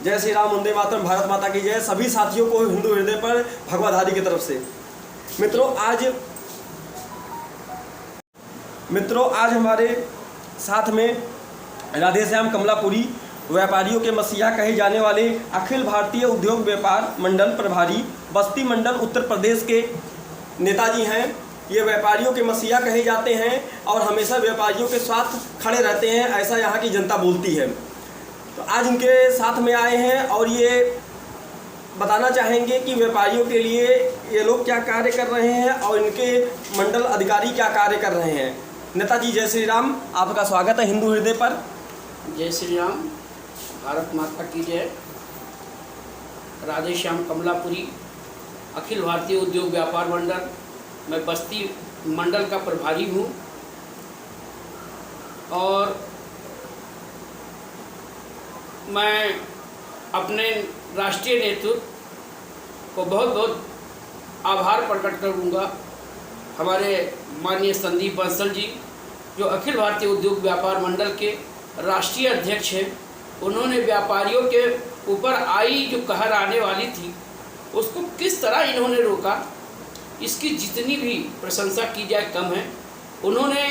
जय श्री राम, वंदे मातरम, भारत माता की जय। सभी साथियों को हिंदू हृदय पर भगवाधारी की तरफ से मित्रों आज हमारे साथ में राधे श्याम कमलापुरी, व्यापारियों के मसीहा कहे जाने वाले अखिल भारतीय उद्योग व्यापार मंडल प्रभारी, बस्ती मंडल उत्तर प्रदेश के नेताजी हैं। ये व्यापारियों के मसीहा कहे जाते हैं और हमेशा व्यापारियों के साथ खड़े रहते हैं, ऐसा यहाँ की जनता बोलती है। तो आज इनके साथ में आए हैं और ये बताना चाहेंगे कि व्यापारियों के लिए ये लोग क्या कार्य कर रहे हैं और इनके मंडल अधिकारी क्या कार्य कर रहे हैं। नेताजी जय श्री राम, आपका स्वागत है हिंदू हृदय पर। जय श्री राम, भारत माता की जय। राधे श्याम कमलापुरी, अखिल भारतीय उद्योग व्यापार मंडल, मैं बस्ती मंडल का प्रभारी हूँ और मैं अपने राष्ट्रीय नेतृत्व को बहुत बहुत आभार प्रकट करूँगा। हमारे माननीय संदीप बंसल जी, जो अखिल भारतीय उद्योग व्यापार मंडल के राष्ट्रीय अध्यक्ष हैं, उन्होंने व्यापारियों के ऊपर आई जो कहर आने वाली थी उसको किस तरह इन्होंने रोका, इसकी जितनी भी प्रशंसा की जाए कम है। उन्होंने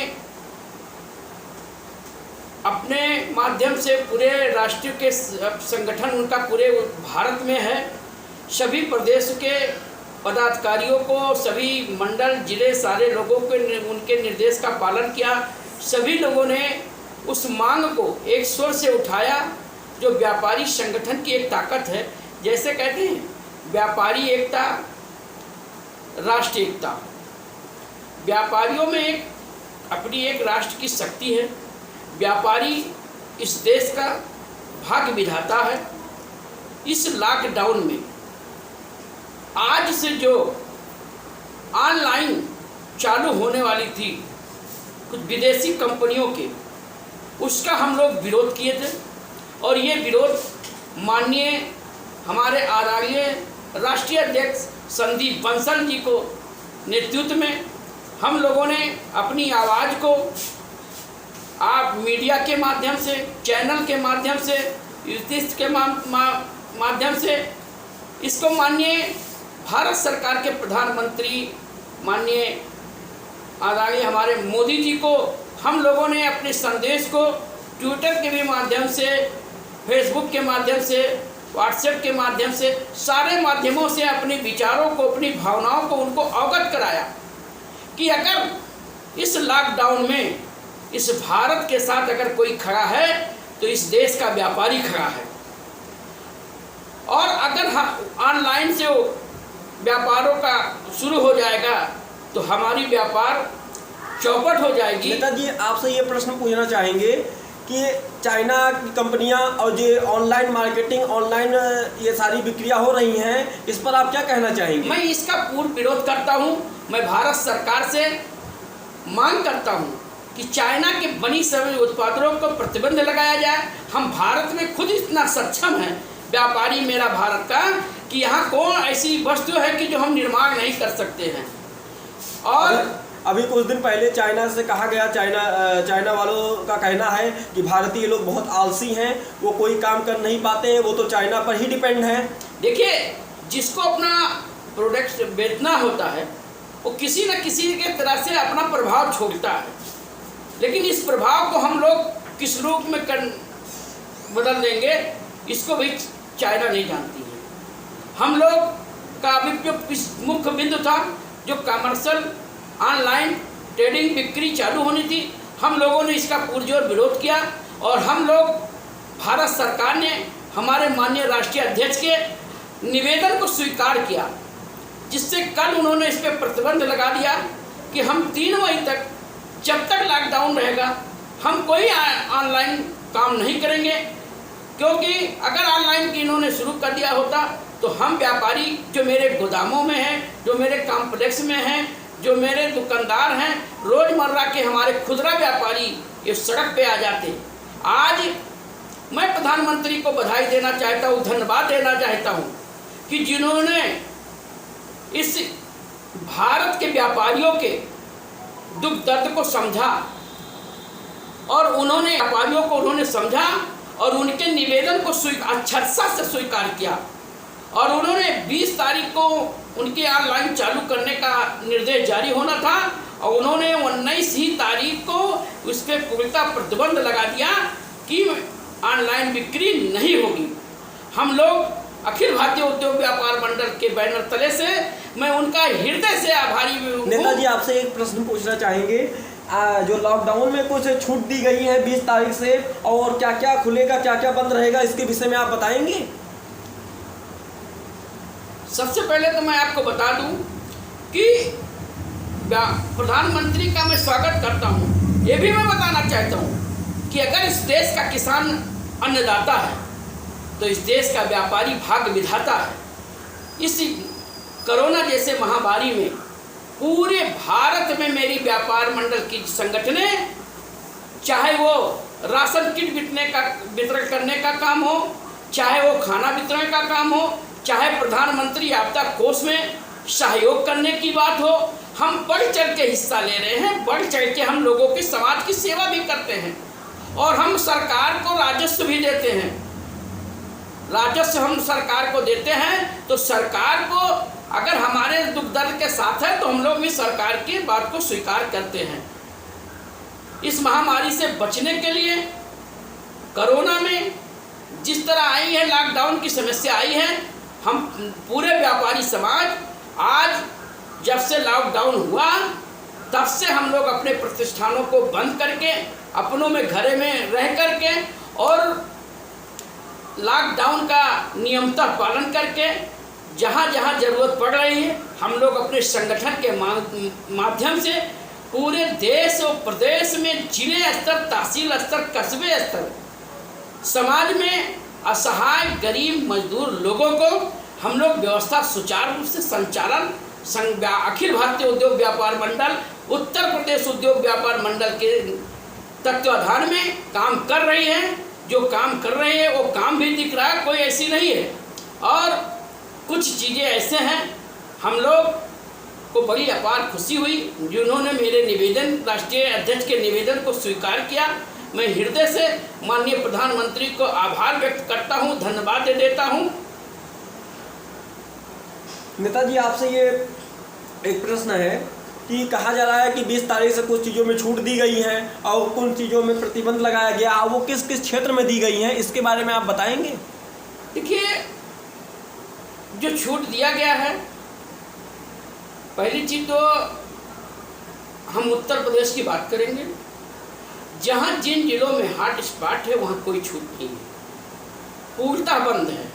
अपने माध्यम से पूरे राष्ट्र के संगठन, उनका पूरे भारत में है, सभी प्रदेश के पदाधिकारियों को, सभी मंडल जिले सारे लोगों के उनके निर्देश का पालन किया। सभी लोगों ने उस मांग को एक स्वर से उठाया जो व्यापारी संगठन की एक ताकत है। जैसे कहते हैं व्यापारी एकता, राष्ट्र एकता। व्यापारियों में अपनी एक राष्ट्र की शक्ति है। व्यापारी इस देश का भाग्य विधाता है। इस लॉकडाउन में आज से जो ऑनलाइन चालू होने वाली थी कुछ विदेशी कंपनियों के, उसका हम लोग विरोध किए थे और ये विरोध माननीय हमारे आदरणीय राष्ट्रीय अध्यक्ष संदीप बंसल जी को नेतृत्व में हम लोगों ने अपनी आवाज़ को आप मीडिया के माध्यम से, चैनल के माध्यम से, यूट्यूब के माध्यम से इसको माननीय भारत सरकार के प्रधानमंत्री माननीय आदरणीय हमारे मोदी जी को हम लोगों ने अपने संदेश को ट्विटर के भी माध्यम से, फेसबुक के माध्यम से, व्हाट्सएप के माध्यम से, सारे माध्यमों से अपने विचारों को, अपनी भावनाओं को उनको अवगत कराया कि अगर इस लॉकडाउन में इस भारत के साथ अगर कोई खड़ा है तो इस देश का व्यापारी खड़ा है। और अगर ऑनलाइन से व्यापारों का शुरू हो जाएगा तो हमारी व्यापार चौपट हो जाएगी। नेताजी आपसे ये प्रश्न पूछना चाहेंगे कि चाइना की कंपनियां और जो ऑनलाइन मार्केटिंग, ऑनलाइन ये सारी बिक्रियां हो रही हैं, इस पर आप क्या कहना चाहेंगे? मैं इसका पूर्ण विरोध करता हूं। मैं भारत सरकार से मांग करता हूं कि चाइना के बनी सभी उत्पादों को प्रतिबंध लगाया जाए। हम भारत में खुद इतना सक्षम है, व्यापारी मेरा भारत का, कि यहाँ कौन ऐसी वस्तु है कि जो हम निर्माण नहीं कर सकते हैं। और अभी कुछ दिन पहले चाइना से कहा गया, चाइना वालों का कहना है कि भारतीय लोग बहुत आलसी हैं, वो कोई काम कर नहीं पाते हैं, वो तो चाइना पर ही डिपेंड है। देखिए, जिसको अपना प्रोडक्ट बेचना होता है वो किसी न किसी के तरह से अपना प्रभाव छोड़ता है, लेकिन इस प्रभाव को हम लोग किस रूप में बदल देंगे, इसको भी चाइना नहीं जानती है। हम लोग का अभी मुख्य बिंदु था जो कमर्शियल ऑनलाइन ट्रेडिंग बिक्री चालू होनी थी। हम लोगों ने इसका पुरजोर विरोध किया और हम लोग भारत सरकार ने हमारे माननीय राष्ट्रीय अध्यक्ष के निवेदन को स्वीकार किया, जिससे कल उन्होंने इस पर प्रतिबंध लगा दिया कि हम 3 मई तक, जब तक लॉकडाउन रहेगा, हम कोई ऑनलाइन काम नहीं करेंगे। क्योंकि अगर ऑनलाइन की इन्होंने शुरू कर दिया होता तो हम व्यापारी जो मेरे गोदामों में हैं, जो मेरे कॉम्प्लेक्स में हैं, जो मेरे दुकानदार हैं, रोज़मर्रा के हमारे खुदरा व्यापारी ये सड़क पे आ जाते। आज मैं प्रधानमंत्री को बधाई देना चाहता हूँ, धन्यवाद देना चाहता हूँ कि जिन्होंने इस भारत के व्यापारियों के दुख दर्द को समझा और उन्होंने व्यापारियों को उन्होंने समझा और उनके निवेदन को अच्छरसा से स्वीकार किया और उन्होंने 20 तारीख को उनके ऑनलाइन चालू करने का निर्देश जारी होना था और उन्होंने 19 ही तारीख को उस पर पूर्णतः प्रतिबंध लगा दिया कि ऑनलाइन बिक्री नहीं होगी। हम लोग अखिल भारतीय उद्योग व्यापार मंडल के बैनर तले से मैं उनका हृदय से आभारी हूँ। नेताजी आपसे एक प्रश्न पूछना चाहेंगे, जो लॉकडाउन में कुछ छूट दी गई है 20 तारीख से, और क्या क्या खुलेगा क्या क्या बंद रहेगा, इसके विषय में आप बताएंगे? सबसे पहले तो मैं आपको बता दूं कि प्रधानमंत्री का मैं स्वागत करता हूं। ये भी मैं बताना चाहता हूं कि अगर इस देश का किसान अन्नदाता है तो इस देश का व्यापारी भाग्य विधाता है। इस कोरोना जैसे महामारी में पूरे भारत में मेरी व्यापार मंडल की संगठनें, चाहे वो राशन किट वितरण करने का काम हो, चाहे वो खाना वितरण का काम हो, चाहे प्रधानमंत्री आपदा कोष में सहयोग करने की बात हो, हम बढ़ चढ़ के हिस्सा ले रहे हैं। बढ़ चढ़ के हम लोगों की समाज की सेवा भी करते हैं और हम सरकार को राजस्व भी देते हैं। राजस्व हम सरकार को देते हैं तो सरकार को अगर हमारे दुख दर्द के साथ है तो हम लोग भी सरकार की बात को स्वीकार करते हैं। इस महामारी से बचने के लिए कोरोना में जिस तरह आई है, लॉकडाउन की समस्या आई है, हम पूरे व्यापारी समाज आज जब से लॉकडाउन हुआ तब से हम लोग अपने प्रतिष्ठानों को बंद करके अपनों में घरे में रह करके और लॉकडाउन का नियमतः पालन करके जहाँ जहाँ ज़रूरत पड़ रही है हम लोग अपने संगठन के माध्यम से पूरे देश और प्रदेश में जिले स्तर, तहसील स्तर, कस्बे स्तर समाज में असहाय गरीब मजदूर लोगों को हम लोग व्यवस्था सुचारू रूप से संचालन अखिल भारतीय उद्योग व्यापार मंडल, उत्तर प्रदेश उद्योग व्यापार मंडल के तत्वाधान में काम कर रही हैं। जो काम कर रहे हैं वो काम भी दिख रहा है, कोई ऐसी नहीं है। और कुछ चीज़ें ऐसे हैं हम लोग को बड़ी अपार खुशी हुई जिन्होंने मेरे निवेदन, राष्ट्रीय अध्यक्ष के निवेदन को स्वीकार किया। मैं हृदय से माननीय प्रधानमंत्री को आभार व्यक्त करता हूं, धन्यवाद देता हूं। नेताजी आपसे ये एक प्रश्न है कि कहा जा रहा है कि 20 तारीख से कुछ चीज़ों में छूट दी गई है और कुछ चीज़ों में प्रतिबंध लगाया गया, वो किस किस क्षेत्र में दी गई हैं, इसके बारे में आप बताएंगे? देखिए, जो छूट दिया गया है, पहली चीज़ तो हम उत्तर प्रदेश की बात करेंगे। जहाँ जिन जिलों में हॉट स्पॉट है वहाँ कोई छूट नहीं है, पूर्णतः बंद है।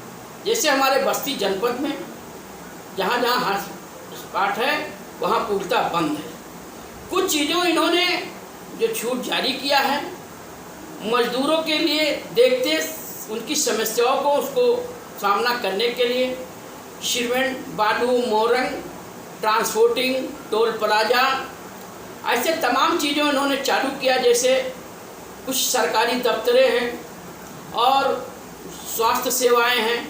जैसे हमारे बस्ती जनपद में जहाँ जहाँ हॉट स्पॉट है वहाँ पूर्णतः बंद है। कुछ चीज़ों इन्होंने जो छूट जारी किया है मजदूरों के लिए, देखते उनकी समस्याओं को उसको सामना करने के लिए सीमेंट, बालू, मोरंग, ट्रांसपोर्टिंग, टोल प्लाजा, ऐसे तमाम चीज़ों इन्होंने चालू किया। जैसे कुछ सरकारी दफ्तरें हैं और स्वास्थ्य सेवाएं हैं,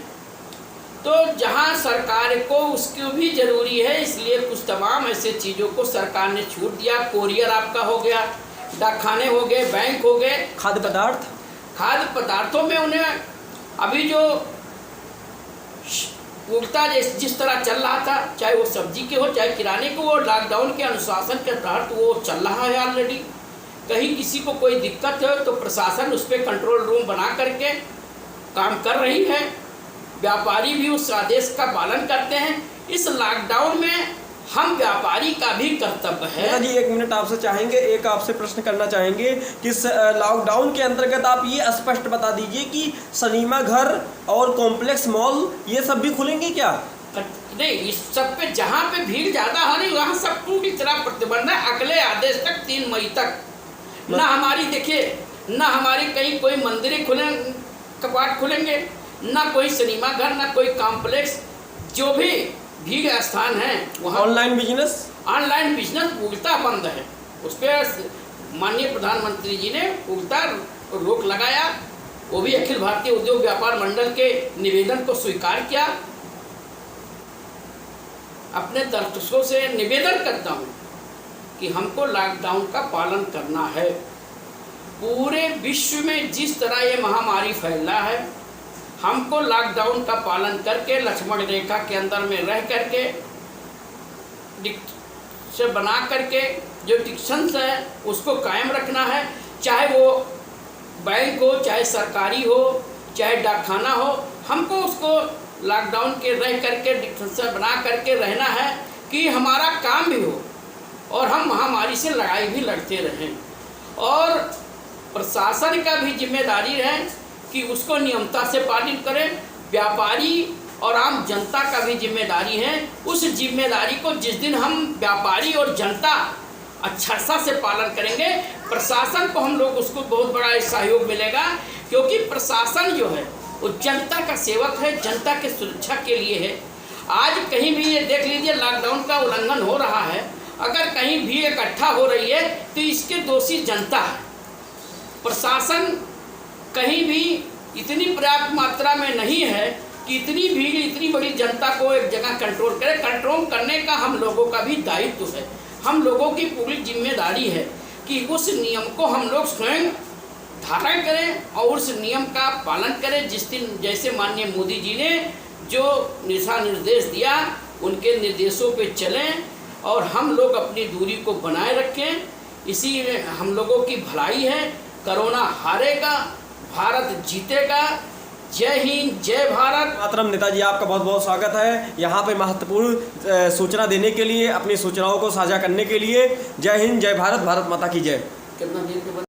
तो जहां सरकार को उसकी भी ज़रूरी है, इसलिए कुछ तमाम ऐसे चीज़ों को सरकार ने छूट दिया। कोरियर आपका हो गया, डाकखाने हो गए, बैंक हो गए, खाद्य पदार्थों में उन्हें अभी जो उगता जिस तरह चल रहा था, चाहे वो सब्जी के हो चाहे किराने के, वो लॉकडाउन के अनुशासन के तहत वो चल रहा है ऑलरेडी। कहीं किसी को कोई दिक्कत है तो प्रशासन उस पर कंट्रोल रूम बना करके काम कर रही है। व्यापारी भी उस आदेश का पालन करते हैं। इस लॉकडाउन में हम व्यापारी का भी कर्तव्य है। जी, एक मिनट आपसे चाहेंगे, एक आपसे प्रश्न करना चाहेंगे कि लॉकडाउन के अंतर्गत आप ये स्पष्ट बता दीजिए कि सिनेमा घर और कॉम्प्लेक्स मॉल ये सब भी खुलेंगे क्या? नहीं, इस सब पे जहाँ पे भीड़ ज़्यादा हो रही वहाँ सब पूरी तरह प्रतिबंध है। अगले आदेश तक 3 मई तक ना हमारी, देखिए, ना हमारी कहीं कोई मंदिरें कपाट खुलेंगे, ना कोई सिनेमा घर, ना कोई कॉम्प्लेक्स, जो भी भीड़ स्थान है वहाँ ऑनलाइन बिजनेस पूर्णतः बंद है। उस पर माननीय प्रधानमंत्री जी ने पूर्णतः रोक लगाया। वो भी अखिल भारतीय उद्योग व्यापार मंडल के निवेदन को स्वीकार किया। अपने दर्शकों से निवेदन करता हूँ कि हमको लॉकडाउन का पालन करना है पूरे विश्व में जिस तरह ये महामारी फैला है, हमको लॉकडाउन का पालन करके लक्ष्मण रेखा के अंदर में रह करके से बना करके जो डिस्टेंस है उसको कायम रखना है। चाहे वो बैंक हो, चाहे सरकारी हो, चाहे डाकखाना हो, हमको उसको लॉकडाउन के रह करके डिस्टेंस बना करके रहना है कि हमारा काम भी हो और हम महामारी से लड़ाई भी लड़ते रहें। और प्रशासन का भी जिम्मेदारी है कि उसको नियमता से पालन करें। व्यापारी और आम जनता का भी जिम्मेदारी है। उस जिम्मेदारी को जिस दिन हम व्यापारी और जनता अच्छा से पालन करेंगे, प्रशासन को हम लोग उसको बहुत बड़ा सहयोग मिलेगा, क्योंकि प्रशासन जो है वो जनता का सेवक है, जनता के सुरक्षा के लिए है। आज कहीं भी ये देख लीजिए लॉकडाउन का उल्लंघन हो रहा है, अगर कहीं भी इकट्ठा हो रही है तो इसके दोषी जनता है। प्रशासन कहीं भी इतनी पर्याप्त मात्रा में नहीं है कि इतनी भीड़, इतनी बड़ी जनता को एक जगह कंट्रोल करे। कंट्रोल करने का हम लोगों का भी दायित्व है, हम लोगों की पूरी जिम्मेदारी है कि उस नियम को हम लोग स्वयं धारण करें और उस नियम का पालन करें। जिस दिन जैसे माननीय मोदी जी ने जो दिशा निर्देश दिया, उनके निर्देशों पे चलें और हम लोग अपनी दूरी को बनाए रखें। इसी में हम लोगों की भलाई है। कोरोना हारेगा, भारत जीतेगा। जय हिंद, जय भारत मातरम। नेताजी, आपका बहुत बहुत स्वागत है यहाँ पे महत्वपूर्ण सूचना देने के लिए, अपनी सूचनाओं को साझा करने के लिए। जय हिंद, जय भारत, भारत माता की जय। कितना देर के बाद